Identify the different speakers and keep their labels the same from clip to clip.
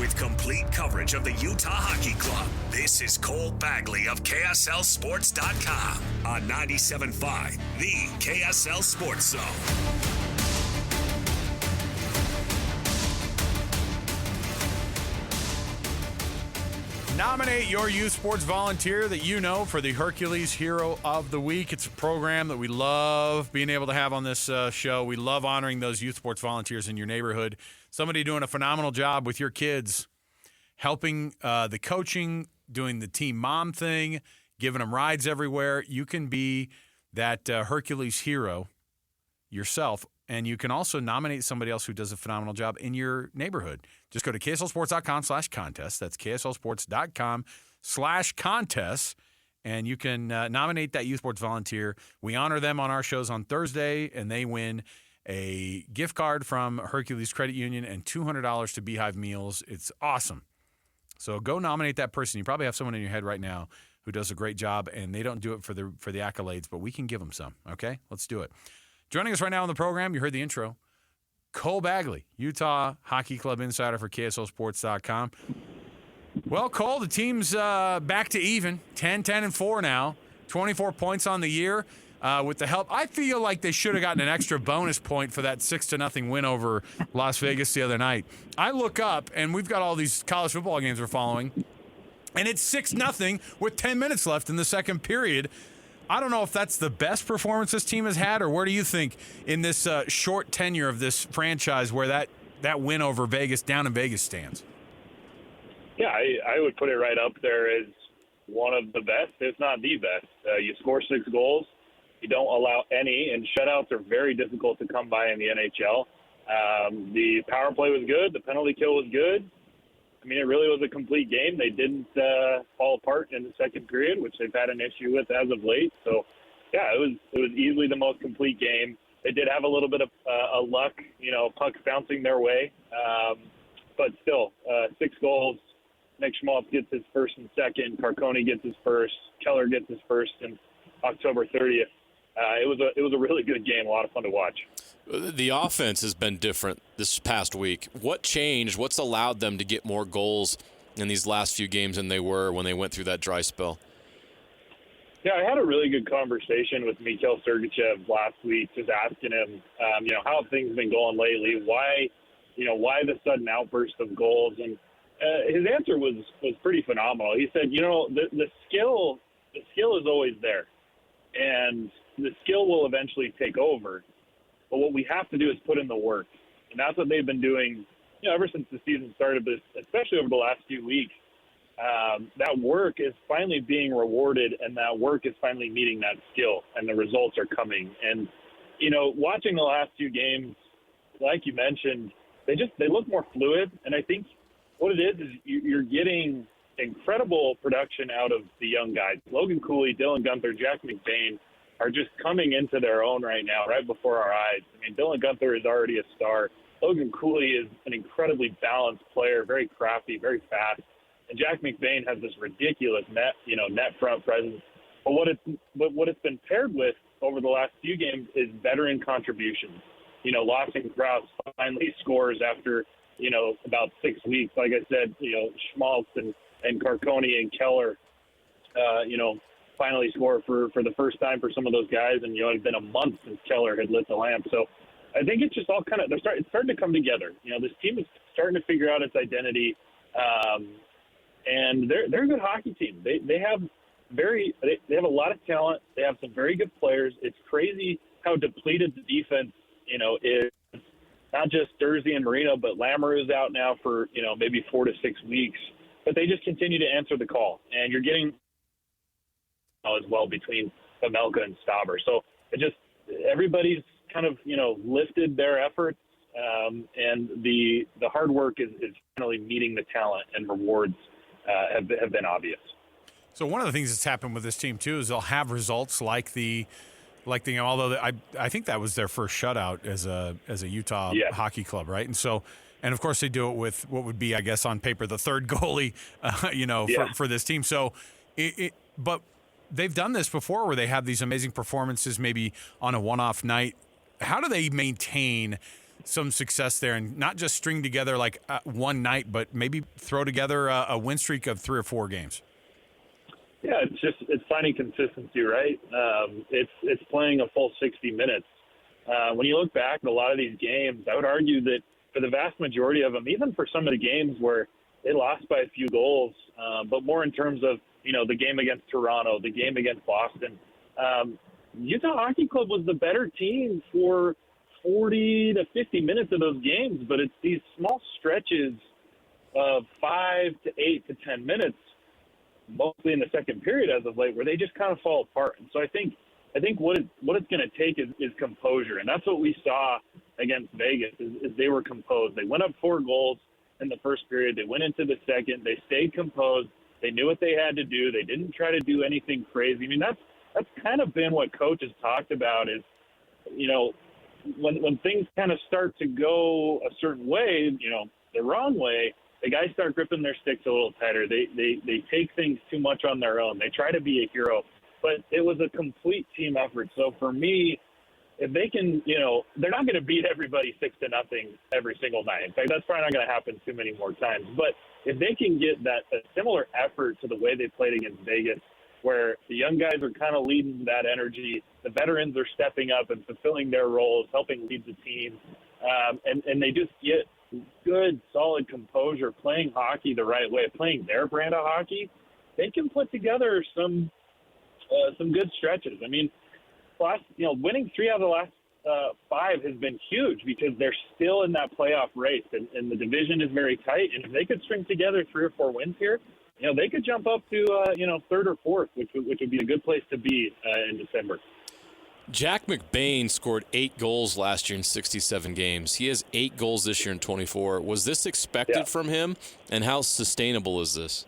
Speaker 1: with complete coverage of the Utah Hockey Club. This is Cole Bagley of KSLSports.com on 97.5, the KSL Sports Zone.
Speaker 2: Nominate your youth sports volunteer that you know for the Hercules Hero of the Week. It's a program that we love being able to have on this show. We love honoring those youth sports volunteers in your neighborhood. Somebody doing a phenomenal job with your kids, helping the coaching, doing the team mom thing, giving them rides everywhere. You can be that Hercules Hero yourself. And you can also nominate somebody else who does a phenomenal job in your neighborhood. Just go to KSLSports.com/contest. That's KSLSports.com/contest. And you can nominate that youth sports volunteer. We honor them on our shows on Thursday, and they win a gift card from Hercules Credit Union and $200 to Beehive Meals. It's awesome. So go nominate that person. You probably have someone in your head right now who does a great job, and they don't do it for the accolades, but we can give them some, okay? Let's do it. Joining us right now on the program, you heard the intro, Cole Bagley, Utah Hockey Club insider for KSLSports.com. Well, Cole, the team's back to even, 10-10-4 now, 24 points on the year. With the help, I feel like they should have gotten an extra bonus point for that 6-0 win over Las Vegas the other night. I look up, and we've got all these college football games we're following, and it's 6-0 with 10 minutes left in the second period. I don't know if that's the best performance this team has had, or where do you think in this short tenure of this franchise where that win over Vegas, down in Vegas, stands?
Speaker 3: Yeah, I would put it right up there as one of the best, if not the best. You score 6 goals. You don't allow any, and shutouts are very difficult to come by in the NHL. The power play was good. The penalty kill was good. I mean, it really was a complete game. They didn't fall apart in the second period, which they've had an issue with as of late. So, yeah, it was easily the most complete game. They did have a little bit of luck, pucks bouncing their way. But still, 6 goals. Nick Schmaltz gets his first and second. Carcone gets his first. Keller gets his first on October 30th. It was a really good game, a lot of fun to watch.
Speaker 4: The offense has been different this past week. What changed? What's allowed them to get more goals in these last few games than they were when they went through that dry spell?
Speaker 3: Yeah, I had a really good conversation with Mikhail Sergachev last week, just asking him, how have things been going lately? Why the sudden outburst of goals? And his answer was pretty phenomenal. He said, the skill is always there, and the skill will eventually take over. But what we have to do is put in the work. And that's what they've been doing, ever since the season started, but especially over the last few weeks. That work is finally being rewarded, and that work is finally meeting that skill, and the results are coming. And, watching the last 2 games, like you mentioned, they look more fluid. And I think what it is you're getting incredible production out of the young guys. Logan Cooley, Dylan Gunther, Jack McBain are just coming into their own right now, right before our eyes. I mean, Dylan Gunther is already a star. Logan Cooley is an incredibly balanced player, very crafty, very fast. And Jack McBain has this ridiculous net front presence. But what it's been paired with over the last few games is veteran contributions. Lawson Krause finally scores after, about 6 weeks. Like I said, Schmaltz and Carcone and Keller, finally score for the first time for some of those guys. And, it had been a month since Keller had lit the lamp. So I think it's just all kind of, it's starting to come together. This team is starting to figure out its identity. And they're a good hockey team. They have a lot of talent. They have some very good players. It's crazy how depleted the defense, is. Not just Dursey and Marino, but Lamoureux's out now for, maybe 4 to 6 weeks. But they just continue to answer the call. And you're getting as well between Pamelka and Stauber. So everybody's kind of, lifted their efforts. And the hard work is finally meeting the talent, and rewards have been obvious.
Speaker 2: So one of the things that's happened with this team too is they'll have results like although I think that was their first shutout as a Utah hockey club, right? And so, and of course they do it with what would be, I guess, on paper the third goalie, for this team. So, but they've done this before where they have these amazing performances maybe on a one-off night. How do they maintain some success there and not just string together like one night, but maybe throw together a win streak of 3 or 4 games?
Speaker 3: Yeah, it's finding consistency, right? It's playing a full 60 minutes. When you look back at a lot of these games, I would argue that for the vast majority of them, even for some of the games where they lost by a few goals, but more in terms of, the game against Toronto, the game against Boston, Utah Hockey Club was the better team for 40 to 50 minutes of those games, but it's these small stretches of 5 to 8 to 10 minutes, mostly in the second period as of late, where they just kind of fall apart. And so I think what it's going to take is composure, and that's what we saw against Vegas. Is they were composed. They went up 4 goals in the first period. They went into the second. They stayed composed. They knew what they had to do. They didn't try to do anything crazy. I mean, that's kind of been what coach has talked about. Is when things kind of start to go a certain way, the wrong way, the guys start gripping their sticks a little tighter. They take things too much on their own. They try to be a hero. But it was a complete team effort. So for me, if they can, they're not going to beat everybody 6-0 every single night. In fact, that's probably not going to happen too many more times. But if they can get a similar effort to the way they played against Vegas, where the young guys are kind of leading that energy, the veterans are stepping up and fulfilling their roles, helping lead the team, and they just get good, solid composure, playing hockey the right way, playing their brand of hockey, they can put together some good stretches. I mean, winning 3 out of the last 5 has been huge because they're still in that playoff race, and the division is very tight. And if they could string together 3 or 4 wins here, they could jump up to 3rd or 4th, which would be a good place to be in December.
Speaker 4: Jack McBain scored 8 goals last year in 67 games. He has 8 goals this year in 24. Was this expected from him, and how sustainable is this?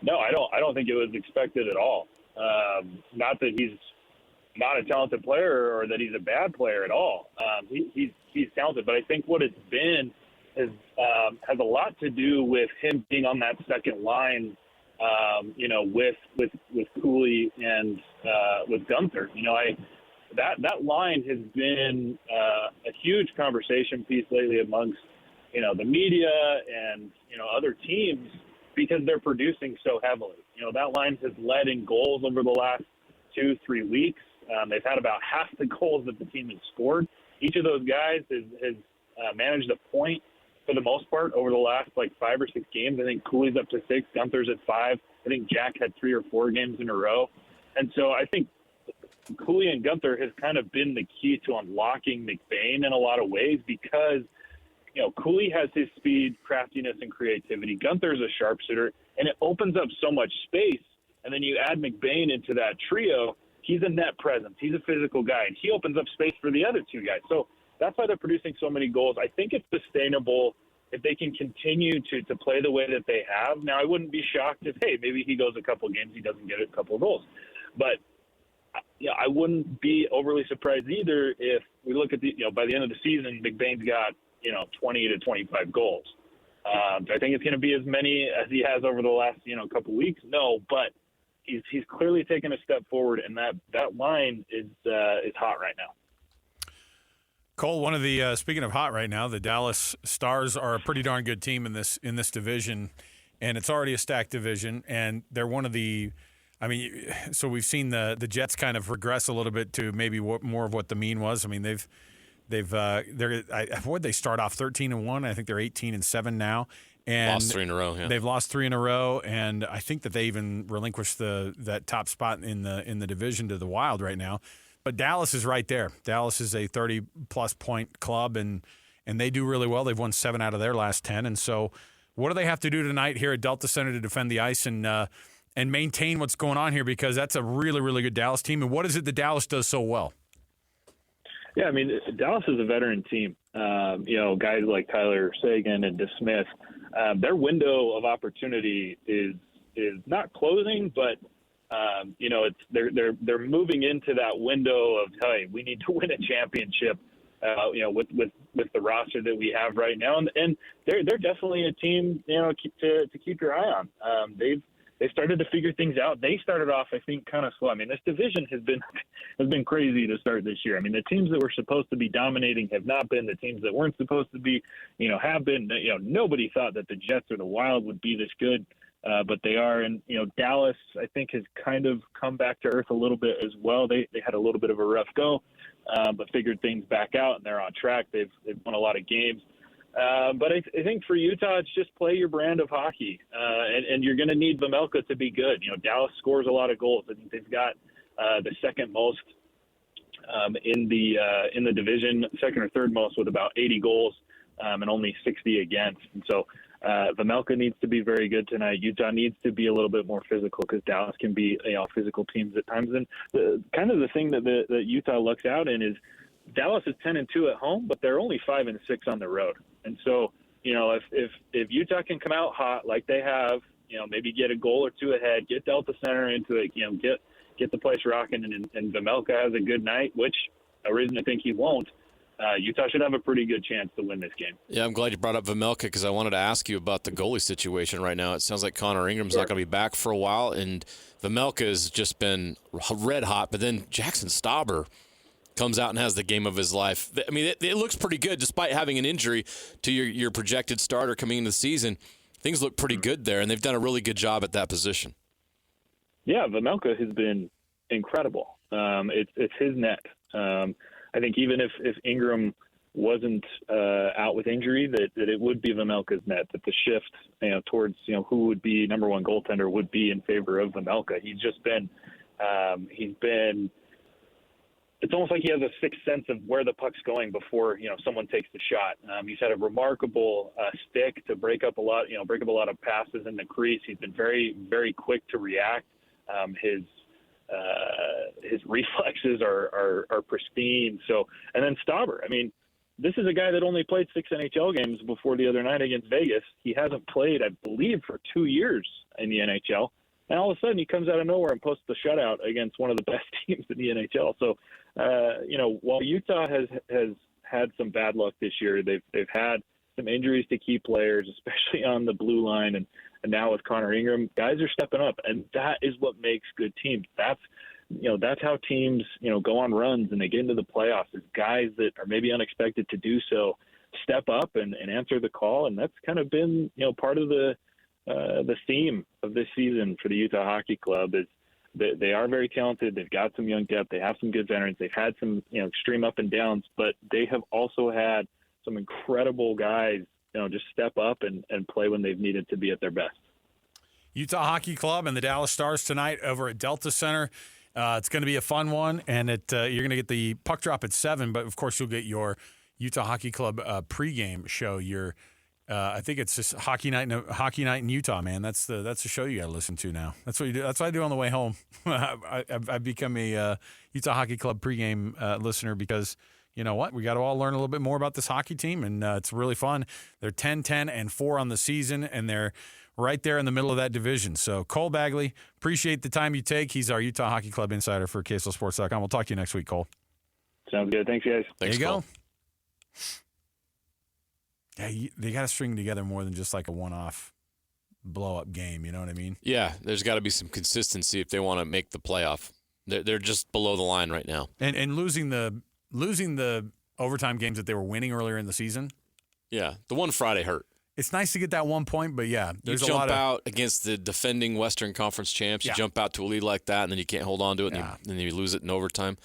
Speaker 3: No, I don't think it was expected at all. Not that he's not a talented player or that he's a bad player at all. He's talented, but I think what it's been has a lot to do with him being on that second line, with Cooley and with Gunther. That line has been a huge conversation piece lately amongst the media and other teams, because they're producing so heavily. That line has led in goals over the last 2-3 weeks. They've had about half the goals that the team has scored. Each of those guys has managed a point for the most part over the last 5 or 6 games. I think Cooley's up to 6, Gunther's at 5. I think Jack had 3 or 4 games in a row. And so I think Cooley and Gunther has kind of been the key to unlocking McBain in a lot of ways, because Cooley has his speed, craftiness, and creativity. Gunther's a sharpshooter, and it opens up so much space. And then you add McBain into that trio, he's a net presence. He's a physical guy, and he opens up space for the other 2 guys. So that's why they're producing so many goals. I think it's sustainable if they can continue to play the way that they have. Now, I wouldn't be shocked if, maybe he goes a couple games, he doesn't get a couple of goals. But I wouldn't be overly surprised either if we look at by the end of the season, McBain's got 20 to 25 goals. Do I think it's going to be as many as he has over the last couple weeks? No, but he's clearly taken a step forward, and that line is hot right now.
Speaker 2: Cole, one of the speaking of hot right now, the Dallas Stars are a pretty darn good team in this division, and it's already a stacked division, and they're one of the. I mean, so we've seen the Jets kind of regress a little bit to maybe more of what the mean was. I mean, they start off 13-1. I think they're 18-7 now, and
Speaker 4: lost 3 in a row. Yeah,
Speaker 2: they've lost 3 in a row, and I think that they even relinquished that top spot in the division to the Wild right now. But Dallas is right there. Dallas is a 30-plus point club, and they do really well. They've won 7 out of their last 10. And so what do they have to do tonight here at Delta Center to defend the ice and maintain what's going on here? Because that's a really, really good Dallas team. And what is it that Dallas does so well?
Speaker 3: Yeah, I mean, Dallas is a veteran team. Guys like Tyler Seguin and DeSmith, their window of opportunity is not closing, but they're moving into that window of, hey, we need to win a championship, with the roster that we have right now, and they're definitely a team to keep your eye on. they started to figure things out. They started off, I think, kind of slow. I mean, this division has been crazy to start this year. I mean, the teams that were supposed to be dominating have not been. The teams that weren't supposed to be, have been. Nobody thought that the Jets or the Wild would be this good, but they are. And Dallas, I think, has kind of come back to earth a little bit as well. They had a little bit of a rough go, but figured things back out, and they're on track. They've won a lot of games. But I think for Utah, it's just play your brand of hockey, and you're going to need Vejmelka to be good. Dallas scores a lot of goals. I think they've got the second most in the division, second or third most with about 80 goals and only 60 against. And so Vejmelka needs to be very good tonight. Utah needs to be a little bit more physical because Dallas can be physical teams at times. And the thing that Utah looks out in is Dallas is 10-2 at home, but they're only 5-6 on the road. And so, if Utah can come out hot like they have, maybe get a goal or two ahead, get Delta Center into it, get the place rocking, and Vejmelka has a good night, which no reason to think he won't. Utah should have a pretty good chance to win this game.
Speaker 4: Yeah, I'm glad you brought up Vejmelka because I wanted to ask you about the goalie situation right now. It sounds like Connor Ingram's not going to be back for a while, and Vejmelka has just been red hot. But then Jackson Stauber comes out and has the game of his life. I mean, it looks pretty good despite having an injury to your projected starter coming into the season. Things look pretty good there, and they've done a really good job at that position. Yeah,
Speaker 3: Vejmelka has been incredible. It's his net. I think even if Ingram wasn't out with injury, that it would be Vejmelka's net, that the shift towards who would be number one goaltender would be in favor of Vejmelka. He's just been it's almost like he has a sixth sense of where the puck's going before someone takes the shot. He's had a remarkable stick to break up a lot of passes in the crease. He's been very, very quick to react. His reflexes are pristine. So, and then Stauber. I mean, this is a guy that only played 6 NHL games before the other night against Vegas. He hasn't played, I believe, for 2 years in the NHL. And all of a sudden, he comes out of nowhere and posts a shutout against one of the best teams in the NHL. So, while Utah has had some bad luck this year, they've had some injuries to key players, especially on the blue line, and now with Connor Ingram, guys are stepping up, and that is what makes good teams. That's how teams go on runs and they get into the playoffs. Is guys that are maybe unexpected to do so step up and answer the call, and that's kind of been part of the theme of this season for the Utah Hockey Club. Is they are very talented. They've got some young depth. They have some good veterans. They've had some extreme up and downs, but they have also had some incredible guys just step up and play when they've needed to be at their best.
Speaker 2: Utah Hockey Club and the Dallas Stars tonight over at Delta Center. It's going to be a fun one, and you're going to get the puck drop at 7, but of course you'll get your Utah Hockey Club pregame show. I think it's just hockey night in Utah, man. That's the show you got to listen to now. That's what you do. That's what I do on the way home. I've become a Utah Hockey Club pregame listener because you know what? We got to all learn a little bit more about this hockey team, and it's really fun. They're 10-10-4 on the season, and they're right there in the middle of that division. So Cole Bagley, appreciate the time you take. He's our Utah Hockey Club insider for KSLSports.com. We'll talk to you next week, Cole.
Speaker 3: Sounds good. Thanks, guys.
Speaker 4: Thanks,
Speaker 2: there you
Speaker 4: Cole.
Speaker 2: go. Yeah, they got to string together more than just like a one-off blow-up game. You know what I mean?
Speaker 4: Yeah, there's got to be some consistency if they want to make the playoff. They're just below the line right now.
Speaker 2: And losing the overtime games that they were winning earlier in the season.
Speaker 4: Yeah, the one Friday hurt.
Speaker 2: It's nice to get that 1 point, but yeah, there's
Speaker 4: you
Speaker 2: a lot
Speaker 4: jump
Speaker 2: of
Speaker 4: out against the defending Western Conference champs. You jump out to a lead like that, and then you can't hold on to it, and then you lose it in overtime.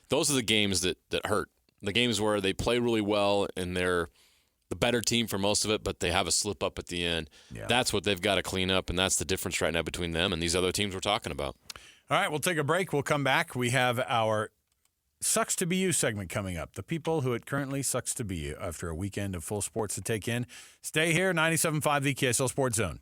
Speaker 4: Those are the games that hurt. The games where they play really well and they're the better team for most of it, but they have a slip up at the end. Yeah. That's what they've got to clean up, and that's the difference right now between them and these other teams we're talking about.
Speaker 2: All right, we'll take a break. We'll come back. We have our Sucks to Be You segment coming up. The people who it currently sucks to be you after a weekend of full sports to take in. Stay here, 97.5 the KSL Sports Zone.